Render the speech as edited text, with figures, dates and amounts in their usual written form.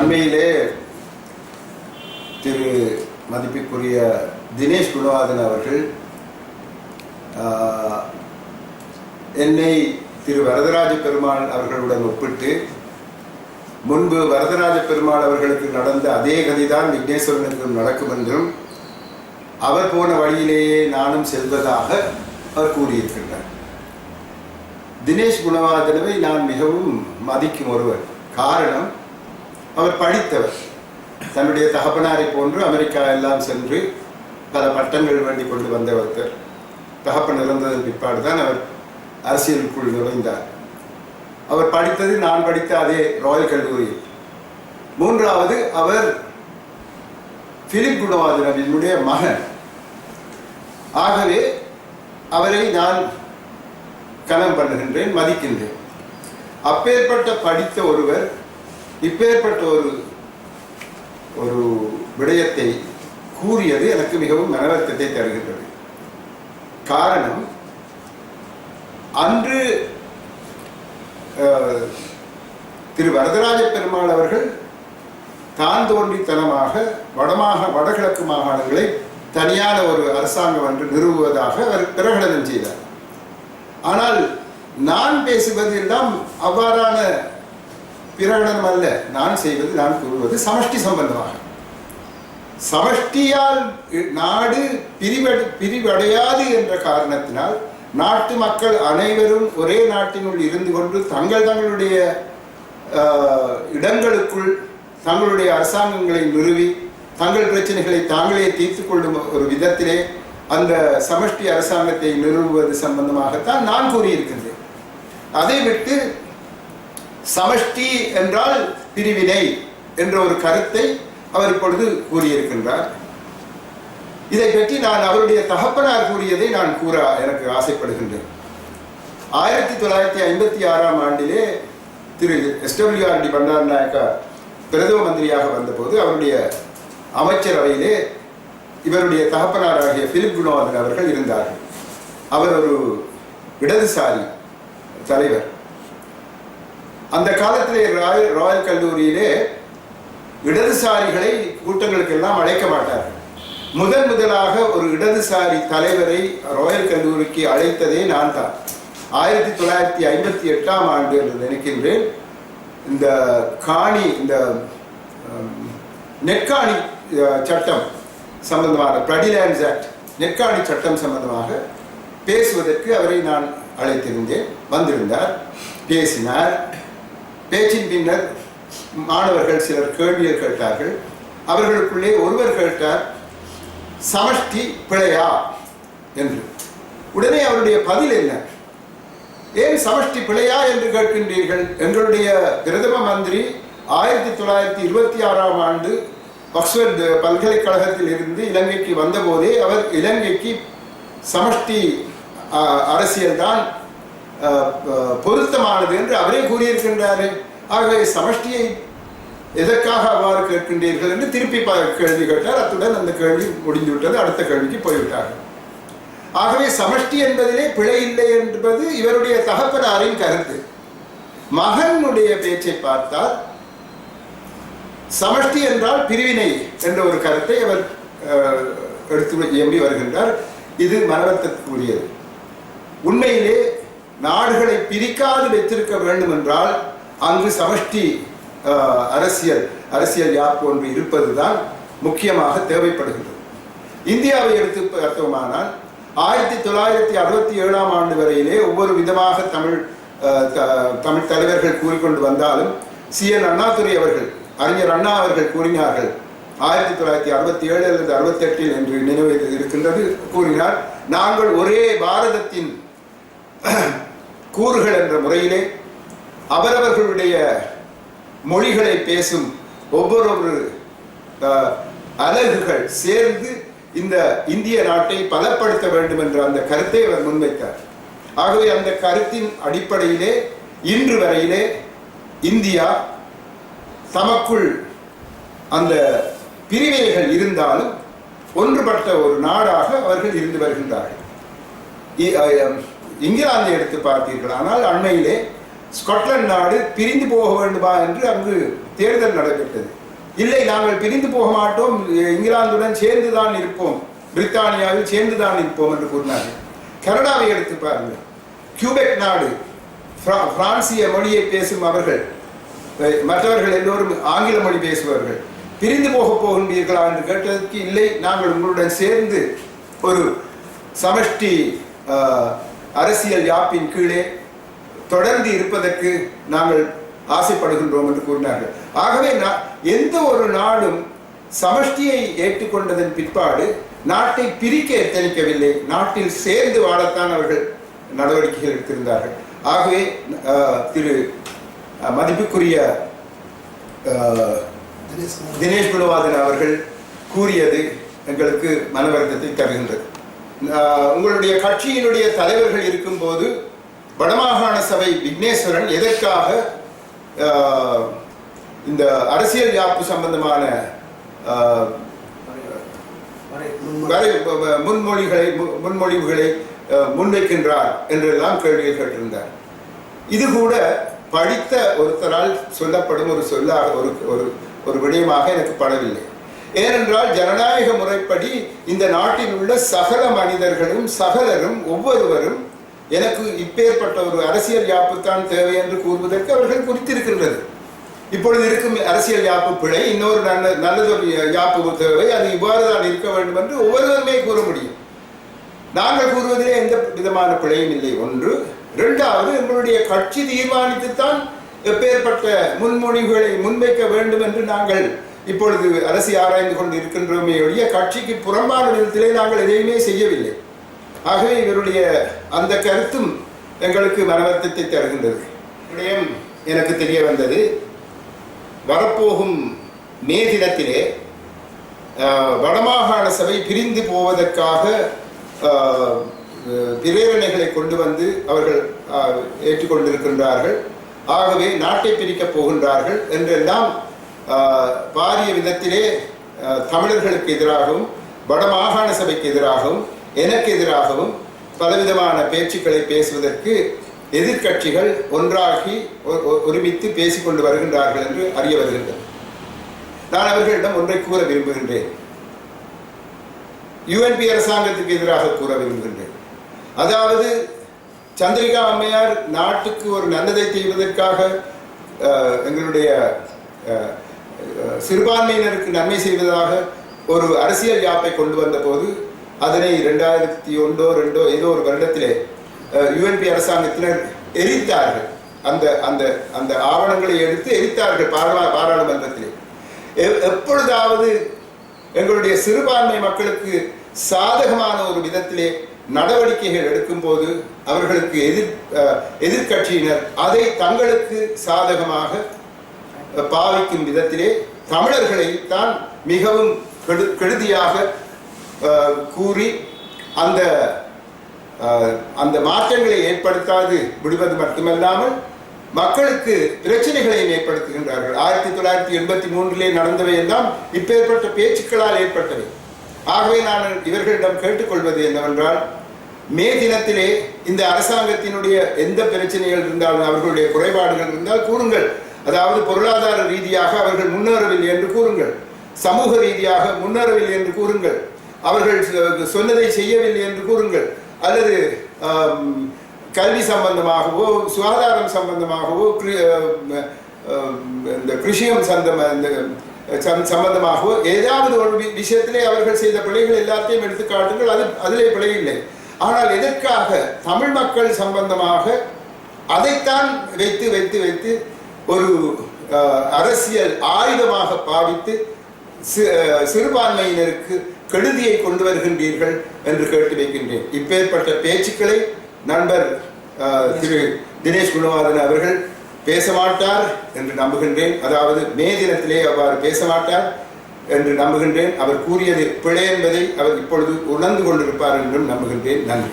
அண்மையிலே திரு மதிப்பிற்குரிய தினேஷ் குணவாதன் அவர்கள் என்னை திரு வரதராஜ பெருமாள் அவர்களுடன் ஒப்பிட்டு முன்பு வரதராஜ பெருமாள் அவர்களுக்கு நடந்த அதே கதிதான் விக்னேஸ்வரனுக்கும் நடக்கும் என்றும் அவர் போன வழியிலேயே நானும் செல்வதாக அவர் கூறியிருக்கின்றார். தினேஷ் குணவாதனவை நான் மிகவும் மதிக்கும் ஒருவர். காரணம், அவர் படித்தவர். தன்னுடைய தகப்பனாரை போன்று அமெரிக்கா எல்லாம் சென்று பல பட்டங்கள் வேண்டி கொண்டு வந்தவர். தகப்பன் இறந்ததன் பிற்பாடுதான் அவர் அரசியலுக்குள் நுழைந்தார். அவர் படித்தது நான் படித்த அதே ராயல் கல்லூரியில். மூன்றாவது, அவர் பிலிப் குணவாதனவினுடைய மகன். ஆகவே அவரை நான் கனம் பண்ணுகின்றேன், மதிக்கின்றேன். அப்பேற்பட்ட படித்த ஒருவர் இப்பேற்பட்ட ஒரு விடயத்தை கூறியது எனக்கு மிகவும் மனவருத்தத்தை தருகின்றது. காரணம், அன்று திரு வரதராஜ பெருமாள் அவர்கள் தான் தோன்றித்தனமாக வடகிழக்கு மாகாணங்களை தனியான ஒரு அரசாங்கம் என்று நிறுவுவதாக அவர் பிரகடனம் செய்தார். ஆனால் நான் பேசுவது எல்லாம் அவ்வாறான பிரகடனம் அல்ல. நான் கூறுவது சமஷ்டி சம்பந்தமாக. சமஷ்டியால் நாடு பிரிவடையாது என்ற காரணத்தினால் நாட்டு மக்கள் அனைவரும் ஒரே நாட்டினுள் இருந்து கொண்டு தங்களுடைய இடங்களுக்குள் தங்களுடைய அரசாங்கங்களை நிறுவி தங்கள் பிரச்சனைகளை தாங்களே தீர்த்து கொள்ளும் ஒரு விதத்திலே அந்த சமஷ்டி அரசாங்கத்தை நிறுவுவது சம்பந்தமாகத்தான் நான் கூறியிருக்கின்றேன். அதை விட்டு சமஷ்டி என்றால் பிரிவினை என்ற ஒரு கருத்தை அவர் இப்பொழுது கூறியிருக்கின்றார். இதை பற்றி நான் அவருடைய தகப்பனார் கூறியதை நான் கூற எனக்கு ஆசைப்படுகின்றேன். 1956ஆம் ஆண்டிலே திரு SWRD பண்டாரநாயக்கா பிரதம மந்திரியாக வந்தபோது அவருடைய அமைச்சரவையிலே இவருடைய தகப்பனாராகிய பிலிப் குணவாதன் அவர்கள் இருந்தார்கள். அவர் ஒரு இடதுசாரி தலைவர். அந்த காலத்திலே ராயல் கல்லூரியிலே இடதுசாரிகளை கூட்டங்களுக்கெல்லாம் அழைக்க மாட்டார்கள். முதலாக ஒரு இடதுசாரி தலைவரை ராயல் கல்லூரிக்கு அழைத்ததே நான் தான். 1958ஆம் ஆண்டு என்று நினைக்கின்றேன். இந்த நெற்காணி சட்டம் சம்பந்தமாக, ப்ரடிலேண்ட்ஸ் ஆக்ட், நெற்காணி சட்டம் சம்பந்தமாக பேசுவதற்கு அவரை நான் அழைத்திருந்தேன். வந்திருந்தார், பேசினார். பேச்சின் பின்னர் மாணவர்கள் சிலர் கேள்விகள் கேட்டார்கள். அவர்களுக்குள்ளே ஒருவர் கேட்டார், சமஷ்டி பிழையா என்று. உடனே அவருடைய பதில் என்ன? ஏன் சமஷ்டி பிழையா என்று கேட்கின்றீர்கள்? எங்களுடைய பிரதம மந்திரி 1926ஆம் ஆண்டு ஆக்ஸ்போர்ட் பல்கலைக்கழகத்தில் இருந்து இலங்கைக்கு வந்தபோதே அவர் இலங்கைக்கு சமஷ்டி அரசியல் தான் பொருத்தமானது என்று அவரே கூறியிருக்கின்றார். ஆகவே சமஷ்டியை எதற்காக அவ்வாறு கேட்கின்றீர்கள் என்று திருப்பி கேள்வி கேட்டார். அத்துடன் அந்த கேள்வி முடிந்துவிட்டது. அடுத்த கேள்விக்கு போய்விட்டார்கள். ஆகவே சமஷ்டி என்பதிலே பிழை இல்லை என்பது இவருடைய தகப்பனாரின் கருத்து. மகனுடைய பேச்சை பார்த்தால் சமஷ்டி என்றால் பிரிவினை என்ற ஒரு கருத்தை அவர் எடுத்து எப்படி வருகின்றார். இது மனவர்த்தத்துக்குரியது. உண்மையிலே நாடுகளை பிரிக்காது வைத்திருக்க வேண்டும் என்றால் அங்கு சமஷ்டி அரசியல் யாப்பு ஒன்று இருப்பதுதான் முக்கியமாக தேவைப்படுகின்றது. இந்தியாவை எடுத்து பார்த்தோமானால் 1967ஆம் ஆண்டு வரையிலே ஒவ்வொரு விதமாக தமிழ் தலைவர்கள் கூறிக்கொண்டு வந்தாலும் CN அண்ணாதுரை அவர்கள், அறிஞர் அண்ணா அவர்கள் கூறினார்கள். 1967 அல்லது 68 என்று நினைவு இருக்கின்றது. கூறினார், நாங்கள் ஒரே பாரதத்தின் கூறுகள் என்ற முறையிலே அவரவர்களுடைய மொழிகளை பேசும் ஒவ்வொரு அலகுகள் சேர்ந்து இந்த இந்திய நாட்டை பலப்படுத்த வேண்டும் என்ற அந்த கருத்தை அவர் முன்வைத்தார். ஆகவே அந்த கருத்தின் அடிப்படையிலே இன்று வரையிலே இந்தியா தமக்குள் அந்த பிரிவினைகள் இருந்தாலும் ஒன்றுபட்ட ஒரு நாடாக அவர்கள் இருந்து வருகின்றார்கள். இங்கிலாந்தை எடுத்து பார்த்தீர்கள் ஆனால் அண்மையிலே ஸ்காட்லாந்து நாடு பிரிந்து போக வேண்டுமா என்று அங்கு தேர்தல் நடைபெற்றது. இல்லை, நாங்கள் பிரிந்து போக மாட்டோம், இங்கிலாந்துடன் சேர்ந்துதான் இருப்போம், பிரித்தானியாவில் சேர்ந்துதான் இருப்போம் என்று கூறினார்கள். கனடாவை எடுத்து பாருங்கள். கியூபெக் நாடு, பிரான்சிய மொழியை பேசும் அவர்கள், மற்றவர்கள் எல்லோரும் ஆங்கில மொழி பேசுபவர்கள், பிரிந்து போகின்றீர்களா என்று கேட்டதற்கு இல்லை, நாங்கள் உங்களுடன் சேர்ந்து ஒரு சமஷ்டி அரசியல் யாப்பின் கீழே தொடர்ந்து இருப்பதற்கு நாங்கள் ஆசைப்படுகின்றோம் என்று கூறினார்கள். ஆகவே எந்த ஒரு நாடும் சமஷ்டியை ஏற்றுக்கொண்டதன் பிற்பாடு நாட்டை பிரிக்க எத்தனிக்கவில்லை, நாட்டில் சேர்ந்து வாழத்தான் அவர்கள் நடவடிக்கைகள் எடுத்திருந்தார்கள். ஆகவே திரு மதிப்புக்குரிய தினேஷ் குணவாதன் அவர்கள் கூறியது எங்களுக்கு மன வருத்தத்தை தருகின்றது. உங்களுடைய கட்சியினுடைய தலைவர்கள் இருக்கும்போது வடமாகாண சபை விக்னேஸ்வரன் எதற்காக இந்த அரசியல் யாப்பு சம்பந்தமான முன்மொழிவுகளை முன்வைக்கின்றார் என்றெல்லாம் கேள்வியை கேட்டிருந்தார். இது கூட படித்த ஒருத்தரால் சொல்லப்படும் ஒரு விடயமாக எனக்கு படவில்லை. ஏனென்றால் ஜனநாயக முறைப்படி இந்த நாட்டில் உள்ள சகல மனிதர்களும் சகலரும் ஒவ்வொருவரும் எனக்கு இப்பேற்பட்ட ஒரு அரசியல் யாப்பு தான் தேவை என்று கூறுவதற்கு அவர்கள் குறித்திருக்கின்றது. இப்பொழுது இருக்கும் அரசியல் யாப்பு பிழை, இன்னொரு நல்லதொரு யாப்பு தேவை, அது இவ்வாறு தான் இருக்க வேண்டும் என்று ஒவ்வொருவருமே கூற முடியும். நாங்கள் கூறுவதிலே எந்த விதமான பிழையும் இல்லை. ஒன்று. இரண்டாவது, எங்களுடைய கட்சி தீர்மானித்துத்தான் எப்பேற்பட்ட முன்மொழிவுகளை முன்வைக்க வேண்டும் என்று நாங்கள் இப்பொழுது அரசு ஆராய்ந்து கொண்டு இருக்கின்றோமே ஒழிய கட்சிக்கு புறம்பான விதத்திலே நாங்கள் எதையுமே செய்யவில்லை. ஆகவே இவருடைய அந்த கருத்தும் எங்களுக்கு மனவர்த்தத்தை தருகின்றது. எனக்கு தெரிய வந்தது, வரப்போகும் மே தினத்திலே வடமாகாண சபை பிரிந்து போவதற்காக பிரேரணைகளை கொண்டு வந்து அவர்கள் ஏற்றுக்கொண்டிருக்கின்றார்கள். ஆகவே நாட்டை பிரிக்கப் போகின்றார்கள் என்றெல்லாம் பாரிய விதத்திலே தமிழர்களுக்கு எதிராகவும் வடமாகாண சபைக்கு எதிராகவும் எனக்கு எதிராகவும் பலவிதமான பேச்சுக்களை பேசுவதற்கு எதிர்கட்சிகள் ஒன்றாகி ஒருமித்து பேசிக்கொண்டு வருகின்றார்கள் என்று அறிய வருகின்றது. நான் அவர்களிடம் ஒன்றை கூற விரும்புகின்றேன், யுஎன்பி அரசாங்கத்துக்கு எதிராக கூற விரும்புகின்றேன். அதாவது சந்திரிகா அம்மையார் நாட்டுக்கு ஒரு நல்லதை செய்வதற்காக எங்களுடைய சிறுபான்மையினருக்கு நன்மை செய்வதாக ஒரு அரசியல் யாப்பை கொண்டு வந்த போது அதனை 2001 ஏதோ ஒரு வருடத்திலே யுஎன்பி அரசாங்கத்தினர் எரித்தார்கள். அந்த அந்த அந்த ஆவணங்களை எடுத்து எரித்தார்கள் பாராளுமன்றத்திலே. எப்பொழுதாவது எங்களுடைய சிறுபான்மை மக்களுக்கு சாதகமான ஒரு விதத்திலே நடவடிக்கைகள் எடுக்கும் போது அவர்களுக்கு எதிர்கட்சியினர் அதை தங்களுக்கு சாதகமாக பாவிக்கும் விதத்திலே தமிழர்களை தான் மிகவும் கெடுதியாக கூறி அந்த மாற்றங்களை ஏற்படுத்தாது விடுவது மட்டுமல்லாமல் மக்களுக்கு பிரச்சனைகளையும் ஏற்படுத்துகின்றார்கள். 1983 நடந்தவை எல்லாம் இப்பேற்பட்ட பேச்சுக்களால் ஏற்பட்டவை. ஆகவே நான் இவர்களிடம் கேட்டுக்கொள்வது என்னவென்றால், மே தினத்திலே இந்த அரசாங்கத்தினுடைய எந்த பிரச்சனைகள் இருந்தாலும் அவர்களுடைய குறைபாடுகள் இருந்தால் கூறுங்கள். அதாவது பொருளாதார ரீதியாக அவர்கள் முன்னேறவில்லை என்று கூறுங்கள், சமூக ரீதியாக முன்னேறவில்லை என்று கூறுங்கள், அவர்கள் சொன்னதை செய்யவில்லை என்று கூறுங்கள், அல்லது கல்வி சம்பந்தமாகவோ சுகாதாரம் சம்பந்தமாகவோ இந்த கிருஷியம் சம்பந்தமாகவோ ஏதாவது ஒரு விஷயத்திலே அவர்கள் செய்த பிழைகள் எல்லாத்தையும் எடுத்து காட்டுங்கள், அதிலே பிழை இல்லை. ஆனால் எதற்காக தமிழ் மக்கள் சம்பந்தமாக அதைத்தான் வைத்து வைத்து வைத்து ஒரு அரசியல் ஆயுதமாக பாவித்து சிறுபான்மையினருக்கு கெடுதியை கொண்டு வருகின்றீர்கள் என்று கேட்டு வைக்கின்றேன். இப்பேற்பட்ட பேச்சுக்களை நண்பர் திரு தினேஷ் குணவாதன் அவர்கள் பேச மாட்டார் என்று நம்புகின்றேன். அதாவது மே தினத்திலே அவ்வாறு பேச மாட்டார் என்று நம்புகின்றேன். அவர் கூறியது பிழை என்பதை அவர் இப்பொழுது உணர்ந்து கொண்டிருப்பார் என்றும் நம்புகின்றேன். நன்றி.